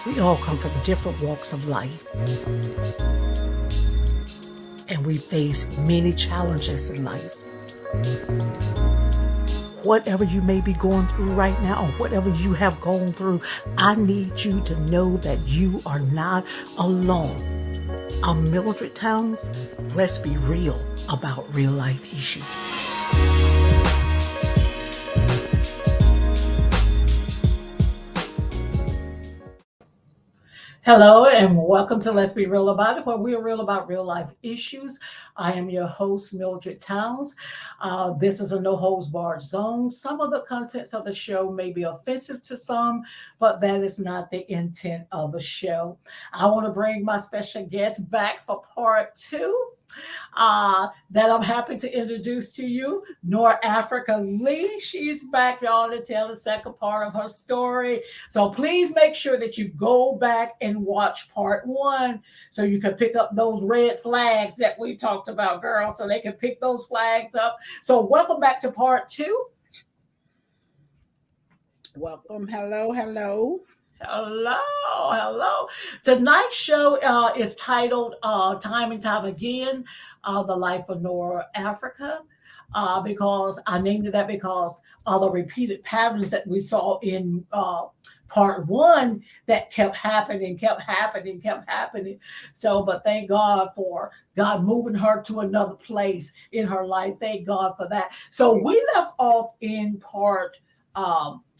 We all come from different walks of life, and we face many challenges in life. Whatever you may be going through right now, or whatever you have gone through, I need you to know that you are not alone. I'm Mildred Towns. Let's be real about real life issues. Hello and welcome to Let's Be Real About It, where we are real about real life issues. I am your host, Mildred Towns. This is a no holds barred zone. Some of the contents of the show may be offensive to some, but that is not the intent of the show. I want to bring my special guest back for part two. That I'm happy to introduce to you, NorAfrica Lee. She's back, y'all, to tell the second part of her story. So please make sure that you go back and watch part one so you can pick up those red flags that we talked about, girl, so they can pick those flags up. So welcome back to part two. Welcome. Hello. Hello. Tonight's show is titled Time and Time Again, The Life of NorAfrica. Because I named it that because the repeated patterns that we saw in part one that kept happening. So, but thank God for God moving her to another place in her life. Thank God for that. So we left off in part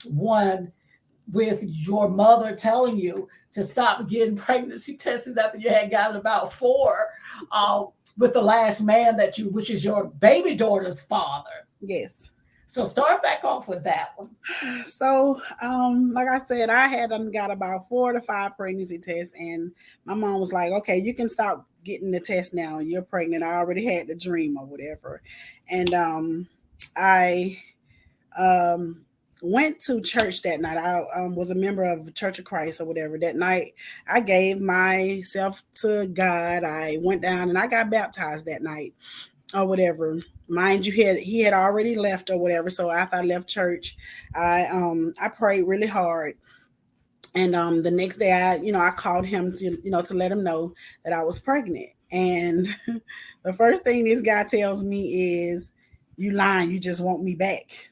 one with your mother telling you to stop getting pregnancy tests after you had gotten about 4 with the last man which is your baby daughter's father. Yes. So start back off with that one. So, like I said, I had got about 4 to 5 pregnancy tests, and my mom was like, "Okay, you can stop getting the test now. You're pregnant. I already had the dream or whatever." And I went to church that night. I was a member of Church of Christ or whatever. That night, I gave myself to God. I went down and I got baptized that night or whatever. Mind you, he had already left or whatever. So after I left church, I prayed really hard. And the next day, I called him to let him know that I was pregnant. And the first thing this guy tells me is, "You lying? You just want me back."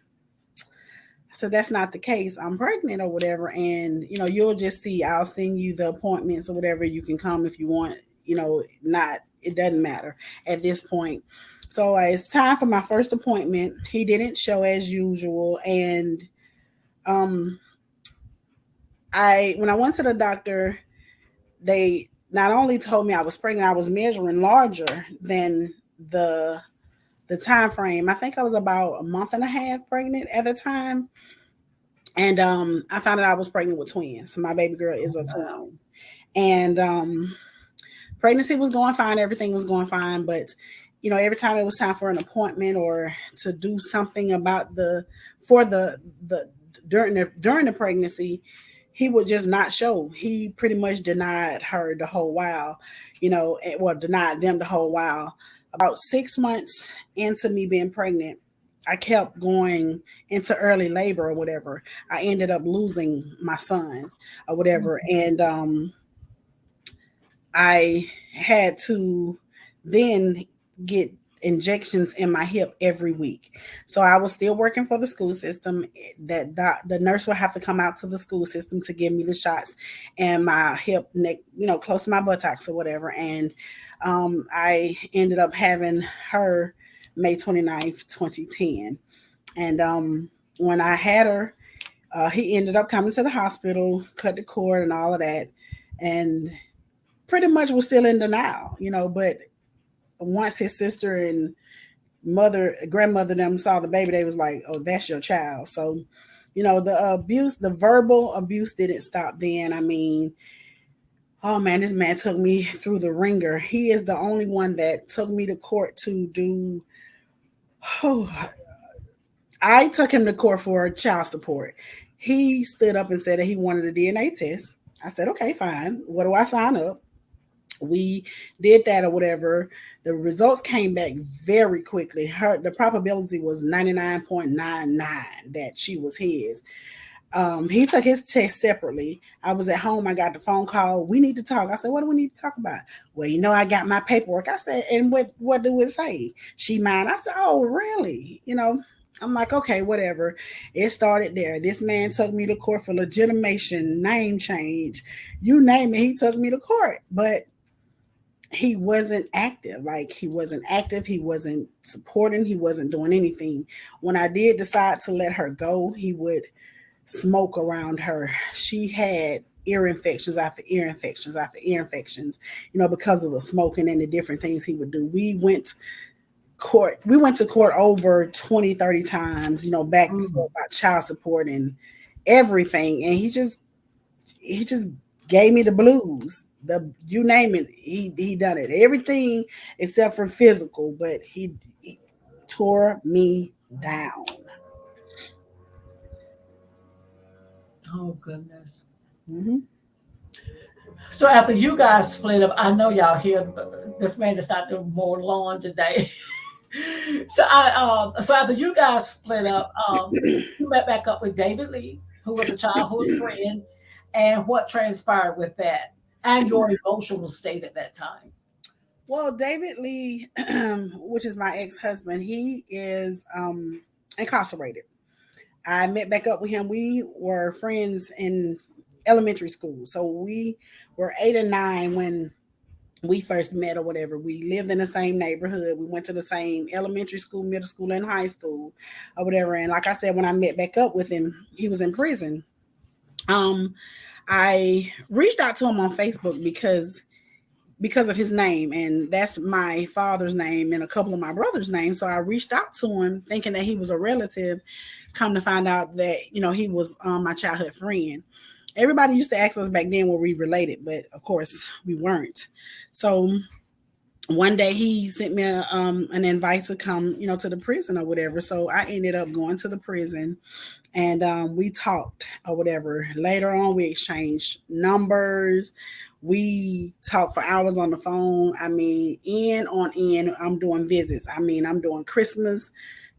So that's not the case. I'm pregnant or whatever. And, you'll just see, I'll send you the appointments or whatever. You can come if you want, it doesn't matter at this point. So it's time for my first appointment. He didn't show as usual. And when I went to the doctor, they not only told me I was pregnant, I was measuring larger than the time frame. I think I was about a month and a half pregnant at the time. And I found out I was pregnant with twins. My baby girl is a twin. And pregnancy was going fine. Everything was going fine. But, every time it was time for an appointment or to do something about during the pregnancy, he would just not show. He pretty much denied her the whole while, denied them the whole while. About 6 months into me being pregnant, I kept going into early labor or whatever. I ended up losing my son or whatever. Mm-hmm. And I had to then get injections in my hip every week. So I was still working for the school system. That the nurse would have to come out to the school system to give me the shots and my hip, neck, close to my buttocks or whatever. And I ended up having her May 29th, 2010. And when I had her, he ended up coming to the hospital, cut the cord and all of that, and pretty much was still in denial, but once his sister and grandmother them saw the baby, they was like, "Oh, that's your child." So, the verbal abuse didn't stop then. I mean, oh man, this man took me through the ringer. He is the only one that took me to court to do. I took him to court for child support. He stood up and said that he wanted a DNA test. I said, "Okay, fine. What do I sign up?" We did that or whatever. The results came back very quickly. The probability was 99.99 that she was his. He took his test separately. I was at home. I got the phone call. We need to talk. I said, what do we need to talk about? Well, I got my paperwork. I said, and what do it say? She mine. I said, oh, really? I'm like, okay, whatever. It started there. This man took me to court for legitimation, name change, you name it. He took me to court, but he wasn't active. Like, he wasn't active. He wasn't supporting. He wasn't doing anything. When I did decide to let her go, he would smoke around her. She had ear infections after ear infections after ear infections, because of the smoking and the different things he would do. We went to court over 20, 30 times, back and forth about child support and everything. And he just gave me the blues. You name it, he done it. Everything except for physical, but he tore me down. Oh, goodness. Mm-hmm. So after you guys split up, I know y'all hear this man decided to mow lawn today. So after you guys split up, you met back up with David Lee, who was a childhood friend, and what transpired with that, and your emotional state at that time. Well, David Lee, which is my ex-husband, he is incarcerated. I met back up with him. We were friends in elementary school. So we were 8 and 9 when we first met or whatever. We lived in the same neighborhood. We went to the same elementary school, middle school, and high school or whatever. And like I said, when I met back up with him, he was in prison. I reached out to him on Facebook because of his name, and that's my father's name and a couple of my brother's names. So I reached out to him thinking that he was a relative. Come to find out that he was my childhood friend. Everybody used to ask us back then were we related, but of course we weren't. So one day he sent me an invite to come to the prison or whatever. So I ended up going to the prison, and we talked or whatever. Later on, we exchanged numbers. We talked for hours on the phone. I mean, in on in. I'm doing visits. I mean, I'm doing Christmas,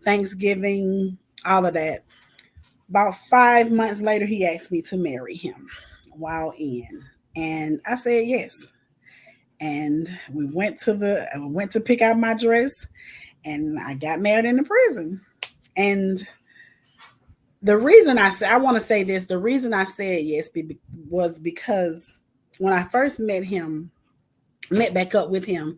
Thanksgiving, all of that. About 5 months later, he asked me to marry him while in, and I said yes. And we went to pick out my dress, and I got married in the prison. And the reason I want to say this, the reason I said yes was because when I first met back up with him,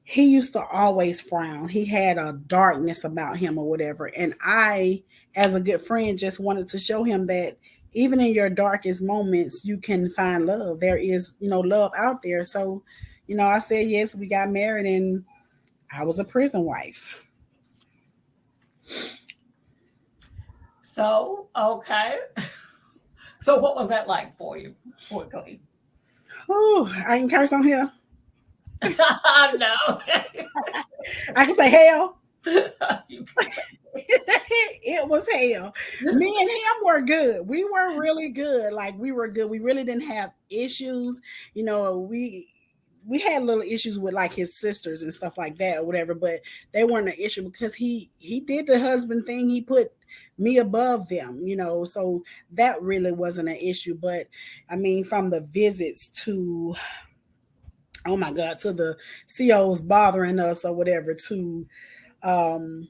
he used to always frown. He had a darkness about him or whatever. And I, as a good friend, just wanted to show him that even in your darkest moments, you can find love. There is, love out there. So, I said yes, we got married, and I was a prison wife. So okay, so what was that like for you? Quickly. Oh, I can curse on here. No. I can say hell. You can say. It was hell. Me and him were good. We were really good. Like, we were good. We really didn't have issues. We had little issues with like his sisters and stuff like that or whatever, but they weren't an issue because he did the husband thing. He put me above them, so that really wasn't an issue. But I mean, from the visits to, oh my God, to the COs bothering us or whatever, to um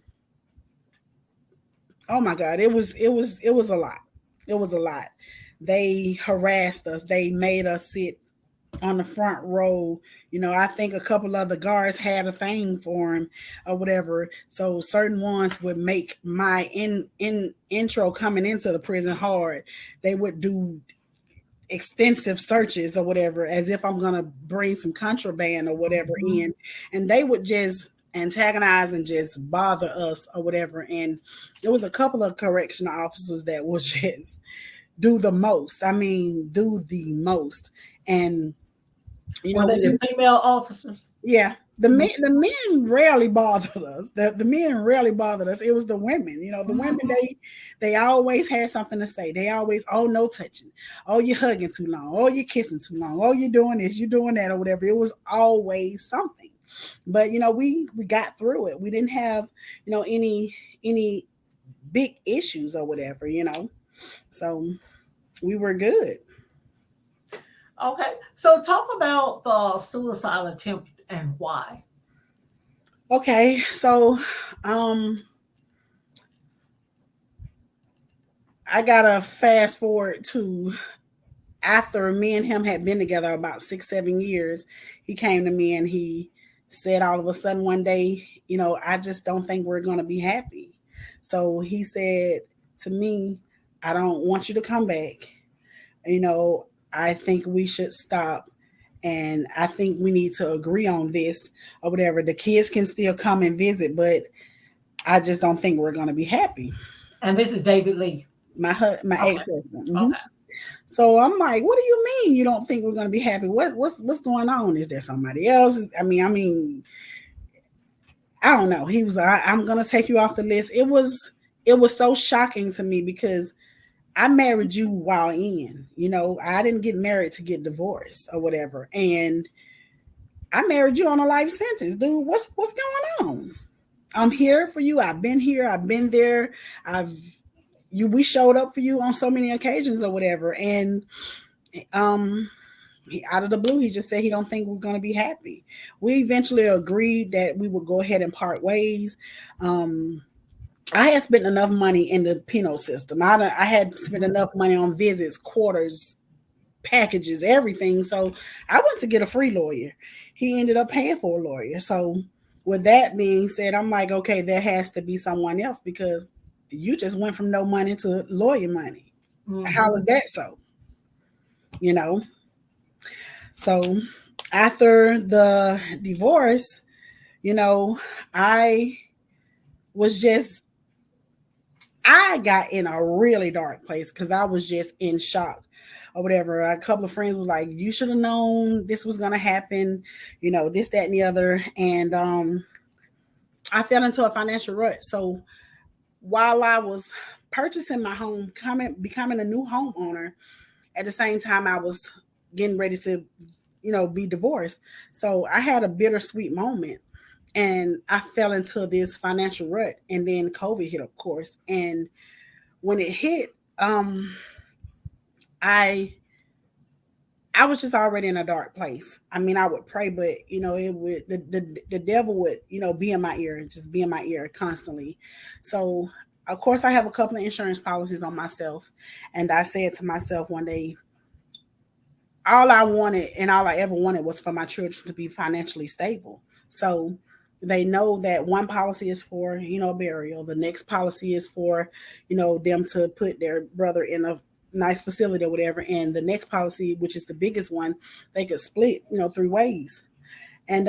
oh my God, it was a lot. It was a lot. They harassed us. They made us sit on the front row. I think a couple of the guards had a thing for him or whatever. So certain ones would make my intro coming into the prison hard. They would do extensive searches or whatever, as if I'm gonna bring some contraband or whatever in, and they would just antagonize and just bother us or whatever. And there was a couple of correctional officers that would just do the most. I mean, do the most. And Were they the female officers? yeah, the men rarely bothered us. The men rarely bothered us. It was the women. The women, they always had something to say. They always, oh, no touching. Oh, you're hugging too long. Oh, you're kissing too long. Oh, you're doing this, you're doing that, or whatever. It was always something. But we got through it. We didn't have any big issues or whatever. So we were good. Okay. So talk about the suicide attempt and why. Okay, so um I gotta fast forward to after me and him had been together about 6, 7 years. He came to me and he said all of a sudden one day, I just don't think we're gonna be happy. So he said to me, I don't want you to come back. You know, I think we should stop, and I think we need to agree on this or whatever. The kids can still come and visit, but I just don't think we're gonna be happy. And this is David Lee. My Okay. ex husband. Mm-hmm. Okay. So I'm like, what do you mean you don't think we're gonna be happy? What's going on? Is there somebody else? I don't know. He was, I'm gonna take you off the list. It was so shocking to me because I married you while in. I didn't get married to get divorced or whatever. And I married you on a life sentence, dude. What's going on? I'm here for you. I've been here. I've been there. I've we showed up for you on so many occasions or whatever. And um out of the blue, he just said he don't think we're going to be happy. We eventually agreed that we would go ahead and part ways. um I had spent enough money in the penal system. I had spent Mhm. enough money on visits, quarters, packages, everything. So I went to get a free lawyer. He ended up paying for a lawyer. So with that being said, I'm like, okay, there has to be someone else because you just went from no money to lawyer money. How Mhm. is that so? You know? So after the divorce, you know, I was just I got in a really dark place because I was just in shock or whatever. A couple of friends was like, "You should have known this was gonna happen," this, that, and the other. And I fell into a financial rut. So while I was purchasing my home, becoming a new homeowner, at the same time I was getting ready to, be divorced. So I had a bittersweet moment and I fell into this financial rut. And then COVID hit, of course. And when it hit, I I was just already in a dark place. I mean, I would pray, but it would the devil would be in my ear, just be in my ear constantly. So of course, I have a couple of insurance policies on myself, and I said to myself one day, all I wanted and all I ever wanted was for my children to be financially stable. So they know that one policy is for, burial. The next policy is for, them to put their brother in a nice facility or whatever. And the next policy, which is the biggest one, they could split, 3 ways. And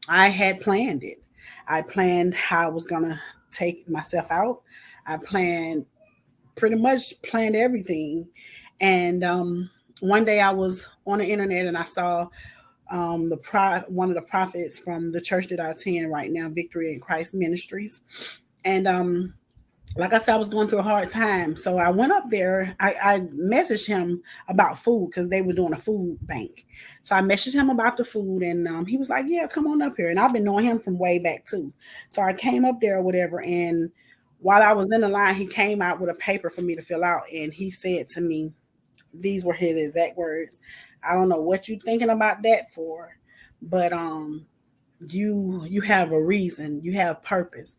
I had planned it. I planned how I was gonna take myself out. I planned pretty much planned everything. And one day I was on the internet and I saw one of the prophets from the church that I attend right now, Victory in Christ Ministries. And like I said, I was going through a hard time. So I went up there. I messaged him about food because they were doing a food bank. So I messaged him about the food, and he was like, "Yeah, come on up here." And I've been knowing him from way back too. So I came up there or whatever. And while I was in the line, he came out with a paper for me to fill out, and he said to me, these were his exact words: "I don't know what you're thinking about that for, but you have a reason, you have purpose.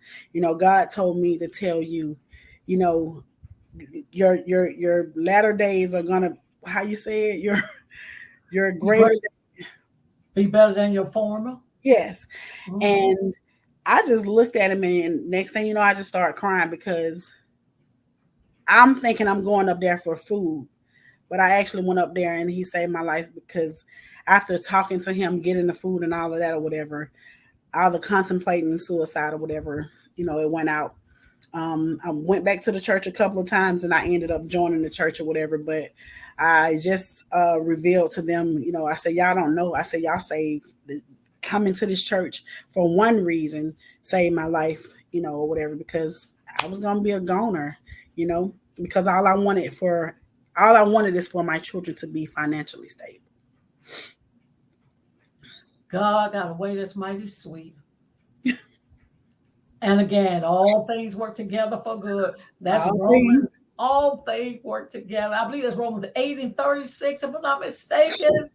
God told me to tell you, you know, your latter days are gonna, how you say it, your You greater." great. Be better than your former. Yes. Mhm. And I just looked at him, and next thing you know, I just started crying because I'm thinking I'm going up there for food, but I actually went up there and he saved my life because after talking to him, getting the food and all of that or whatever, all the contemplating suicide or whatever, it went out. I went back to the church a couple of times and I ended up joining the church or whatever, but I just revealed to them, I said, y'all don't know. I said, y'all saved coming to this church for one reason, saved my life, or whatever, because I was going to be a goner, you know, because all I wanted is for my children to be financially stable. God got a way that's mighty sweet. And again, all things work together for good. That's All things. Romans. All things work together. I believe that's Romans 8 and 36, if I'm not mistaken.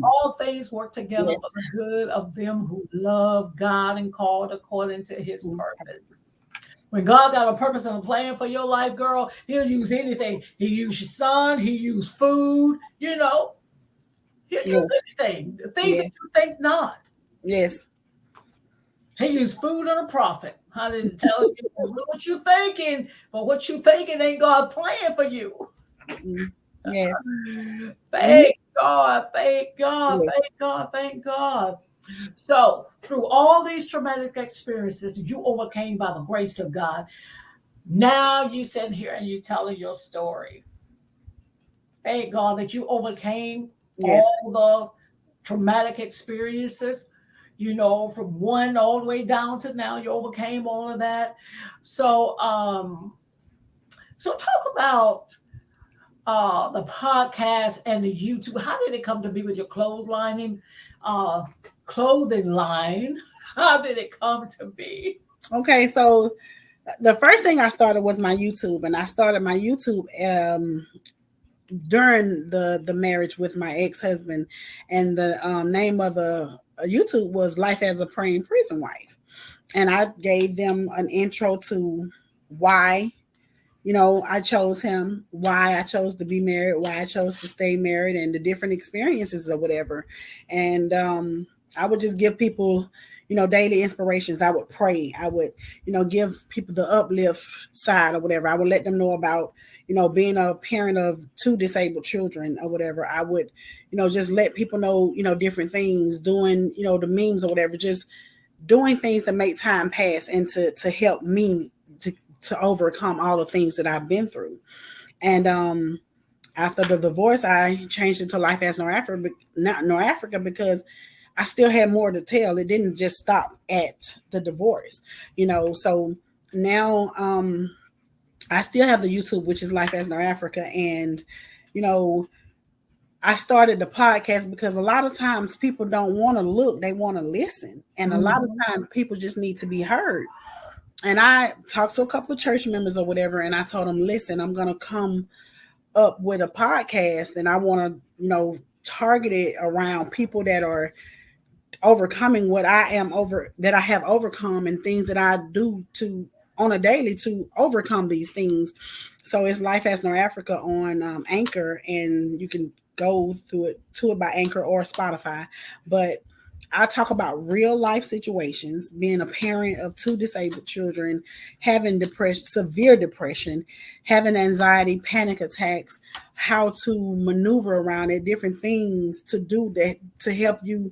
All things work together for Yes. the good of them who love God and called according to his purpose. When God got a purpose and a plan for your life, girl, he'll use anything. He'll use your son, he'll use food, he'll use Yes. anything. The things that Yes. you think not. Yes. He used food on a prophet. How did he tell you what you thinking? But what you thinking ain't God's plan for you. Mm. Yes. Mhm. Thank God, thank God, Yes. thank God, thank God. So, through all these traumatic experiences, you overcame by the grace of God. Now you sitting here and you telling your story. Thank God that you overcame Yes. all the traumatic experiences, from one all the way down to now. You overcame all of that. So, so talk about the podcast and the YouTube. How did it come to be with your uh, clothing line? How did it come to be? Okay, so the first thing I started was my YouTube, and I started my YouTube during the marriage with my ex-husband, and the name of the YouTube was Life as a Praying Prison Wife. And I gave them an intro to why, I chose him, why I chose to be married, why I chose to stay married, and the different experiences or whatever. And I would just give people, daily inspirations. I would pray. I would, give people the uplift side or whatever. I would let them know about, being a parent of two disabled children or whatever. I would, just let people know, different things, doing, the memes or whatever, just doing things to make time pass and to help me to overcome all the things that I've been through. And after the divorce, I changed it to Life as NorAfrica, not NorAfrica, because I still had more to tell. It didn't just stop at the divorce, So now I still have the YouTube, which is Life as NorAfrica, and you know I started the podcast because a lot of times people don't want to look, they want to listen. And a lot of Mhm. times people just need to be heard. And I talked to a couple of church members or whatever, and I told them, listen, I'm going to come up with a podcast and I want to, target it around people that are overcoming what I am over, that I have overcome, and things that I do to on a daily to overcome these things. So it's Life as NorAfrica on Anchor, and you can go through it to it by Anchor or Spotify. But I talk about real life situations, being a parent of two disabled children, having depression, severe depression, having anxiety, panic attacks, how to maneuver around it, different things to do that to help you,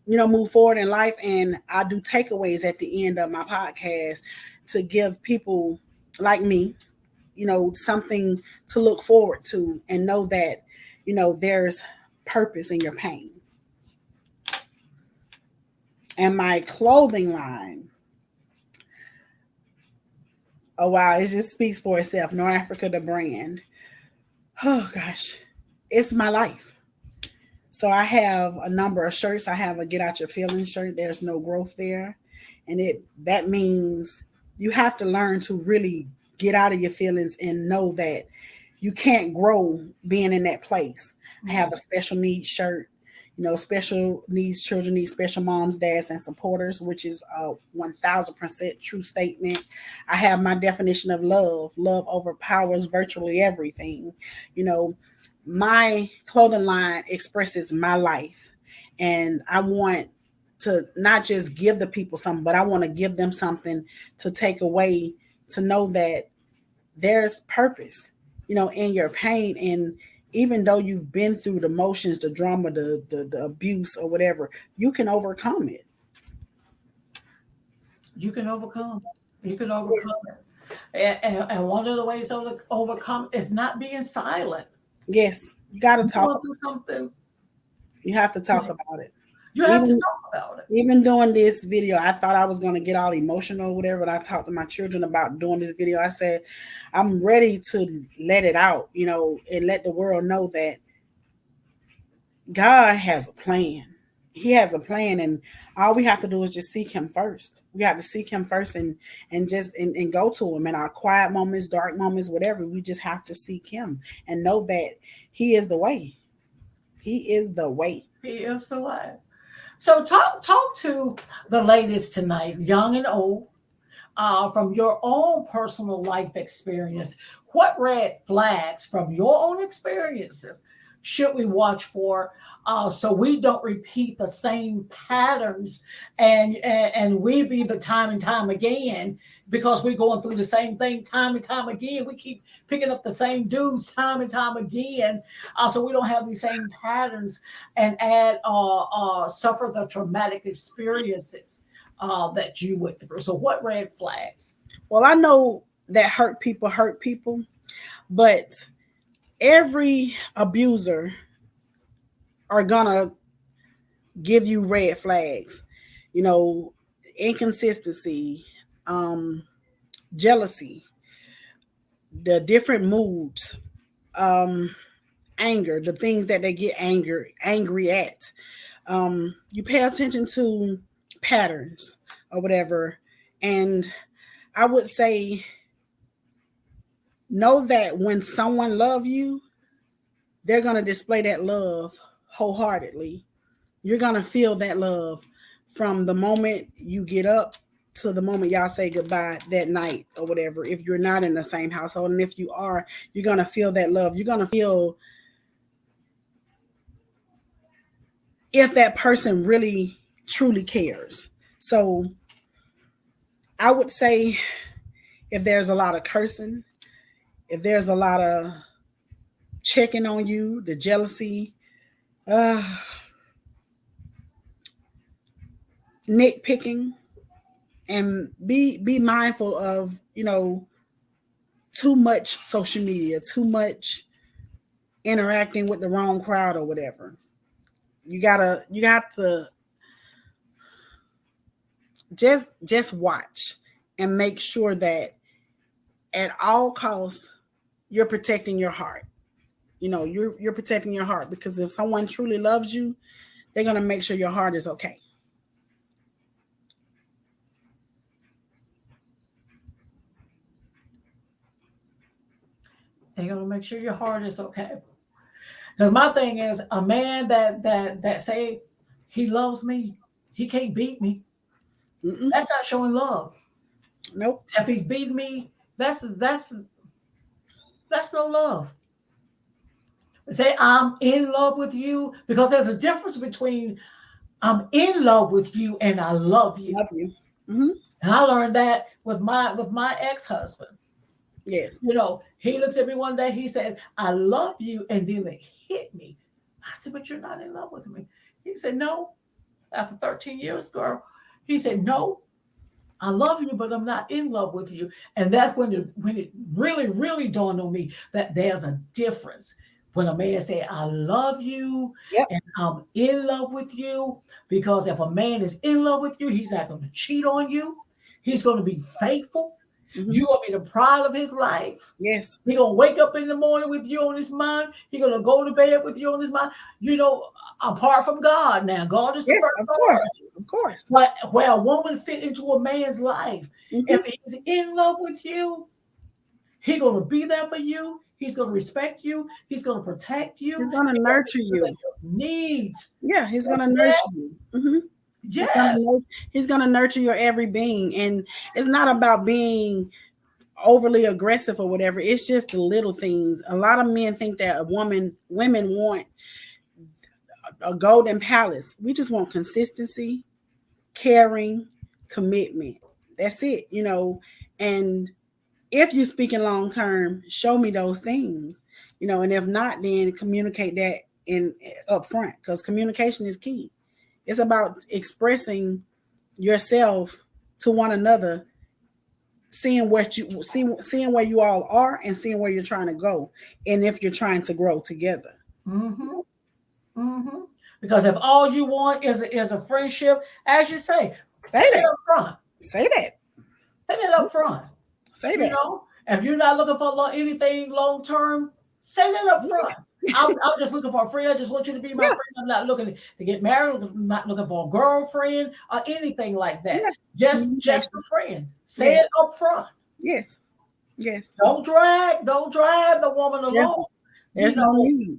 move forward in life. And I do takeaways at the end of my podcast to give people like me, something to look forward to and know that, there's purpose in your pain. And my clothing line, oh wow, it just speaks for itself. NorAfrica, the brand. Oh gosh, it's my life. So I have a number of shirts. I have a Get Out Your Feelings shirt. There's no growth there. And that means you have to learn to really get out of your feelings and know that you can't grow being in that place. I have a special needs shirt. Special needs children need special moms, dads, and supporters, which is a 1000% true statement. I have my definition of love. Love overpowers virtually everything. You know, my clothing line expresses my life, and I want to not just give the people something, but I want to give them something to take away, to know that there's purpose, in your pain. And even though you've been through the motions, the drama, the abuse or whatever, you can overcome it. You can overcome. You can overcome Yes. it. And one of the ways to overcome is not being silent. Yes. You got to You talk. want to do something, You have to talk about it. you have to Even talk about it. even doing this video, I thought I was going to get all emotional or whatever. But I talked to my children about doing this video. I said, I'm ready to let it out, and let the world know that God has a plan. he has a plan, and all we have to do is just seek him first. We have to seek him first, and just and go to him in our quiet moments, dark moments, whatever. We just have to seek him and know that he is the way. He is the way. He is the way. So talk to the ladies tonight, young and old, from your own personal life experience. What red flags from your own experiences should we watch for, so we don't repeat the same patterns, and we be the time and time again, because we're going through the same thing time and time again. We keep picking up the same dudes time and time again, so we don't have these same patterns and add suffer the traumatic experiences that you went through. So, what red flags? Well, I know that hurt people, but every abuser are gonna give you red flags. You know, inconsistency, um, jealousy, the different moods, um, anger, the things that they get angry at. You pay attention to patterns or whatever, and I would say know that when someone love you, they're gonna display that love wholeheartedly. You're gonna feel that love from the moment you get up to the moment y'all say goodbye that night or whatever. If you're not in the same household, and if you are, you're gonna feel that love. You're gonna feel if that person really truly cares. So I would say if there's a lot of cursing, if there's a lot of checking on you, the jealousy, uh, nitpicking, and be mindful of, too much social media, too much interacting with the wrong crowd or whatever. You got to just watch and make sure that at all costs you're protecting your heart. You're protecting your heart, because if someone truly loves you, they're going to make sure your heart is okay. They're gonna make sure your heart is okay. Because my thing is, a man that say he loves me, he can't beat me. Mm-mm. That's not showing love. Nope. If he's beating me, that's no love. Say I'm in love with you, because there's a difference between I'm in love with you and I love you. Love you. Mm-hmm. And I learned that with my ex-husband. Yes. He looked at me one day, he said, I love you, and then it hit me. I said, but you're not in love with me. He said, no. After 13 years, girl, he said, no, I love you, but I'm not in love with you. And that's when it really, really dawned on me that there's a difference. When a man say, I love you Yep. and I'm in love with you, because if a man is in love with you, he's not going to cheat on you. He's going to be faithful. Mm-hmm. You're going to be the pride of his life. Yes. He's going to wake up in the morning with you on his mind. He's going to go to bed with you on his mind. Apart from God now. God is the Yes. first Of course. priority. Of course. But where a woman fit into a man's life, Mm-hmm. if he's in love with you, he's going to be there for you. He's going to respect you. He's going to protect you. He's going to nurture you. Needs. Yeah, he's going to nurture you. Mm-hmm. Yes. He's gonna nurture your every being, and it's not about being overly aggressive or whatever. It's just the little things. A lot of men think that women want a golden palace. We just want consistency, caring, commitment. That's it, And if you're speaking long term, show me those things, And if not, then communicate that in up front, because communication is key. It's about expressing yourself to one another, seeing seeing where you all are, and seeing where you're trying to go, and if you're trying to grow together. Mm-hmm. Mm-hmm. Because if all you want is a friendship, as you say that up front. Say that. Say that up front. Say that. If you're not looking for anything long term, say that up front. I'm just looking for a friend. I just want you to be my Yeah, friend. I'm not looking to get married. I'm not looking for a girlfriend or anything like that. yeah. Just a Communication. friend. Say Yes, it up front. yes, yes. Don't drag the woman There's along. You there's no know, need.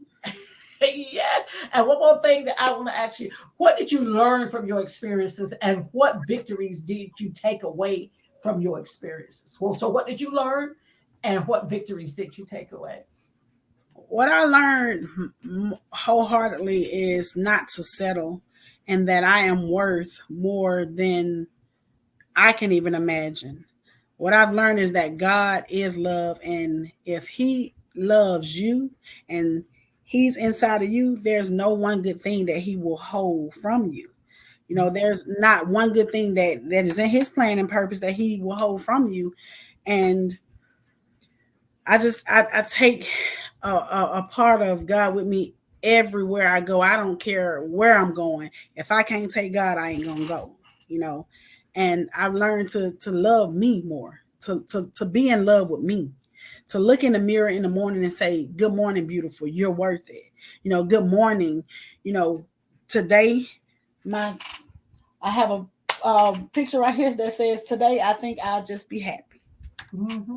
yes. And one more thing that I want to ask you: what did you learn from your experiences, and what victories did you take away from your experiences? Well, so what did you learn, and what victories did you take away? What I learned wholeheartedly is not to settle, and that I am worth more than I can even imagine. What I've learned is that God is love, and if He loves you and He's inside of you, there's no one good thing that He will hold from you. There's not one good thing that is in His plan and purpose that He will hold from you. And I take a part of God with me everywhere I go. I don't care where I'm going. If I can't take God, I ain't gonna go. You know, and I've learned to love me more, to be in love with me, to look in the mirror in the morning and say, "Good morning, beautiful. You're worth it." Good morning. You know, today my I have a picture right here that says, "Today I think I'll just be happy." Mm-hmm.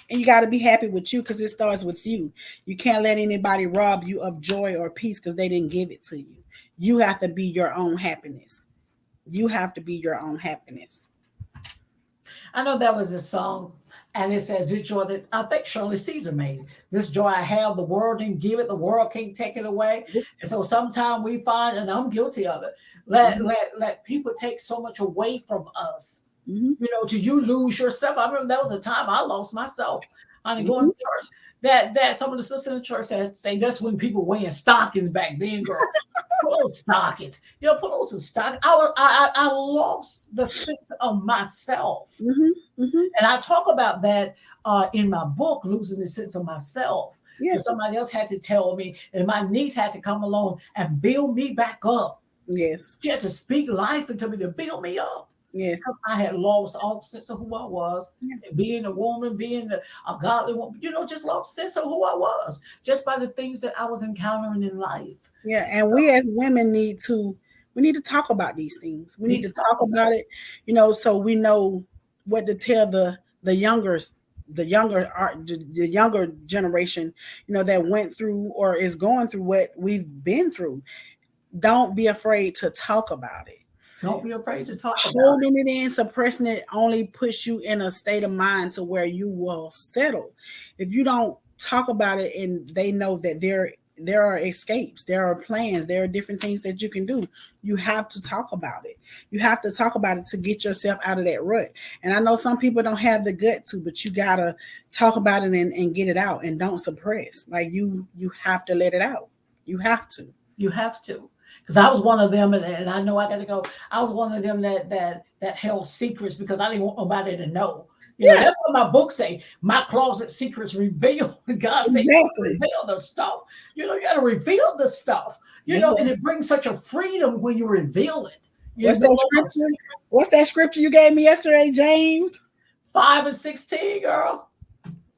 And you got to be happy with you because it starts with you. You can't let anybody rob you of joy or peace because they didn't give it to you. You have to be your own happiness. You have to be your own happiness. I know that was a song, and it says, "This joy that I think Shirley Caesar made it. This joy I have, the world didn't give it, the world can't take it away." And so sometimes we find, and I'm guilty of it, Mm-hmm. let people take so much away from us. Mm-hmm. To you lose yourself. I remember there was a time I lost myself. I didn't go Mm-hmm. to church. That some of the sisters in the church said, say that's when people wearing stockings back then, girl. Put on stockings. Put on some stockings. I lost the sense of myself. Mm-hmm. Mm-hmm. And I talk about that in my book, Losing the Sense of Myself. So Yes. somebody else had to tell me, and my niece had to come along and build me back up. Yes. She had to speak life into me to build me up. Yes. I had lost all sense of who I was, Yeah. and being a woman, being a godly woman, just lost sense of who I was just by the things that I was encountering in life. Yeah. And we as women we need to talk about these things. We need Need to to talk talk about about it, so we know what to tell the younger generation, that went through or is going through what we've been through. Don't be afraid to talk about it. it. Don't be afraid to talk about Holding it in, suppressing it only puts you in a state of mind to where you will settle. If you don't talk about it and they know that there are escapes, there are plans, there are different things that you can do. You have to talk about it. You have to talk about it to get yourself out of that rut. And I know some people don't have the gut to, but you gotta talk about it and get it out and don't suppress. Like you have to let it out. You have to. You have to. Because I was one of them, and I know I got to go. I was one of them that held secrets because I didn't want nobody to know. Yeah, That's what my book say. My closet secrets revealed. God said, exactly. reveal the stuff. You got to reveal the stuff. What's And that? it brings such a freedom when you reveal it. You What's know, that a scripture? secret, What's that scripture you gave me yesterday, James? 5 and 16, girl.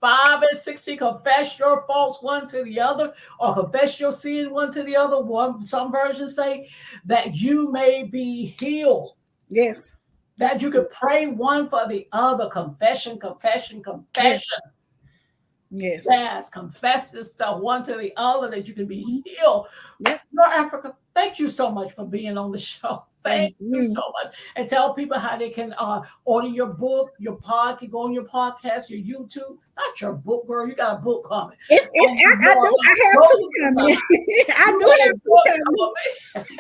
5 and 16, confess your faults one to the other, or confess your sin one to the other. Some versions say that you may be healed, Yes. that you could pray one for the other. Confession, confession, Yes. confession. Yes. Yes, confess this stuff one to the other that you can be Mhm. healed. Yep. NorAfrica, thank you so much for being on the show. Thank Thank you you. so much. And tell people how they can order your book, your podcast, go on your podcast, your YouTube. Not your book, girl. You got a book coming. It's And I more, do I have those two of you coming. I you do got a have two book coming. coming.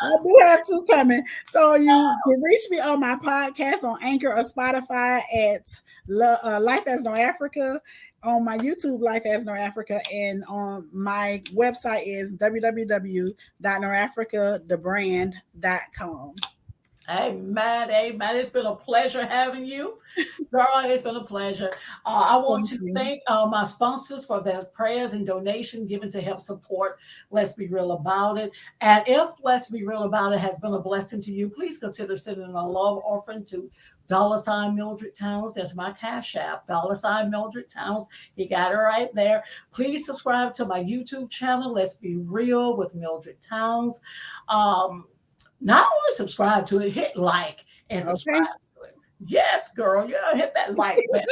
I do have two coming. So you can reach me on my podcast on Anchor or Spotify at Life as No Africa, on my YouTube Life as No Africa, and on my website is www.norafricathebrand.com. Amen. Amen. It's been a pleasure having you. Girl, it's been a pleasure. I want Thank to you. thank my sponsors for their prayers and donation given to help support Let's Be Real About It. And if Let's Be Real About It has been a blessing to you, please consider sending a love offering to $Mildred Towns. That's my Cash App, $Mildred Towns. You got it right there. Please subscribe to my YouTube channel, Let's Be Real with Mildred Towns. Not only subscribe to it, hit like and subscribe to it. Yes, girl. Yeah, hit that like button.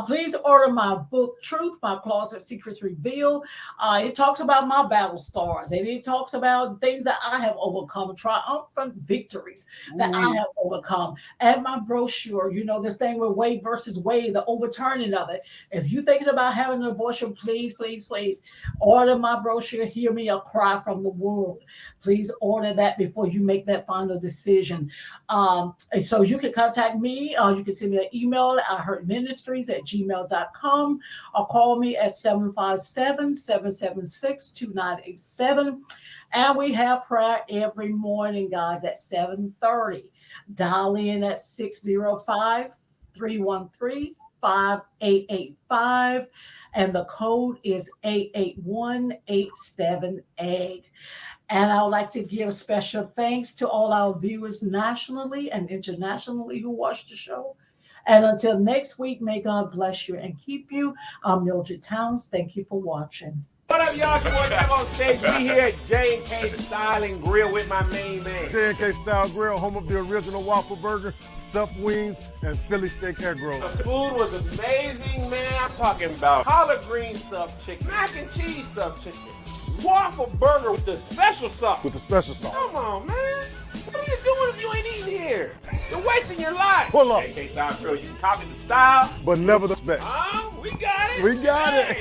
Please order my book, Truth, My Closet Secrets Revealed. It talks about my battle scars, and it talks about things that I have overcome, triumphant victories that I have overcome. And my brochure, this thing with Wade versus Wade, the overturning of it. If you're thinking about having an abortion, please, please, please order my brochure, Hear Me, A Cry from the Womb. Please order that before you make that final decision. And so you can contact me. You can send me an email at iHeartMinistries@gmail.com or call me at 757-776-2987. And we have prayer every morning, guys, at 7:30. Dial in at 605-313-5885. And the code is 881878. And I would like to give special thanks to all our viewers nationally and internationally who watch the show. And until next week, may God bless you and keep you. I'm Mildred Towns. Thank you for watching. What up, y'all? It's your boy back on stage. We here at J&K Style and Grill with my main man. J&K Style Grill, home of the original waffle burger, stuffed wings, and Philly steak egg roll. The food was amazing, man. I'm talking about collard green stuffed chicken, mac and cheese stuffed chicken, waffle burger with the special sauce. With the special sauce. Come on, man. What are you doing if you ain't eating here? You're wasting your life. Pull up. J&K Style Grill, you can copy the style, but never the spec. we got it. We got it.